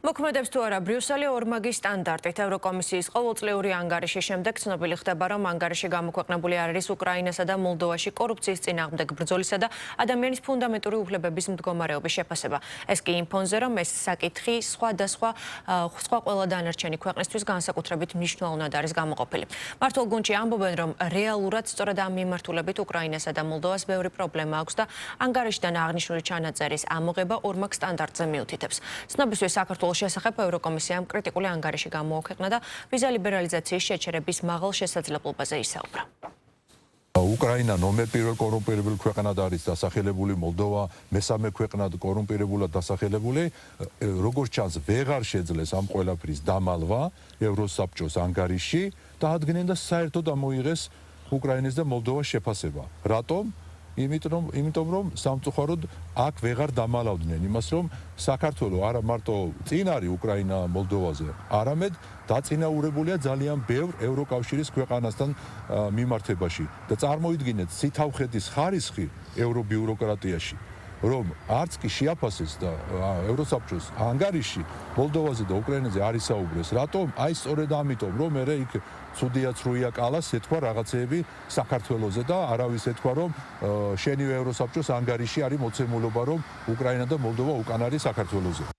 მოქმედებს თუ არა ბრიუსელი ორმაგი სტანდარტით ევროკომისიის ყოველწლიური ანგარიშის შემდეგ ცნობილი ხდება, რომ ანგარიში გამოქვეყნებული არ არის უკრაინასა და მოლდოვაში კორუფციის წინააღმდეგ ბრძოლისა და ადამიანის ფუნდამენტური უფლებების მდგომარეობის შეფასება. ეს კი იმ ფონზე, რომ ეს საკითხი სხვა ყველა დანარჩენი ქვეყნისთვის განსაკუთრებით მნიშვნელოვნად არის გამოყოფილი. მართულ გუნდში ამბობენ, რომ რეალურად სწორედ ამ მიმართულებით უკრაინასა და მოლდოვას ბევრი პრობლემა აქვს და ანგარიშიდან აღნიშნული ჩანაწერის ამოღება ორმაგ სტანდარტზე მიუთითებს. ცნობისთვის საქართველოს შესახებ ევროკომისიამ კრიტიკული ანგარიში გამოაქვეყნა და ვიზა ლიბერალიზაციის შეჩერების მაღალ შესაძლებლობაზე ისაუბრა. უკრაინა ნომერ პირველ კორუმპირებულ ქვეყნად არის დასახელებული, მოლდოვა მესამე ქვეყნად კორუმპირებულად დასახელებული. როგორც ჩანს, ვეღარ შეძლეს ამ ყველაფრის დამალვა ევროსაბჭოს ანგარიში და ადგენენ და საერთოდ ამოიღეს უკრაინის და მოლდოვას შეფასება. რატომ? იმიტომ რომ სამწუხაროდ აქ ვეღარ დამალავდნენ იმას, რომ საქართველოს არა მარტო წინ არის უკრაინა მოლდოვაზე, არამედ დაწინაურებულია ძალიან ბევრ ევროკავშირის ქვეყანასთან მიმართებაში და წარმოიდგინეთ ცითავხედის ხარისხი ევრობიუროკრატიაში, რომ არც კი შეაფასეს და ევროსაბჭოს ანგარიში მოლდოვაზე და უკრაინაზე არ ისაუბრეს. რატომ? აი სწორედ ამიტომ, რომ მე იქ ცუდია ცრუია კალას ეთქვა რაღაცეები საქართველოზე და არავის ეთქვა, რომ შენივე ევროსაბჭოს ანგარიში არის მოცემულობა, რომ უკრაინა და მოლდოვა უკან არის საქართველოზე.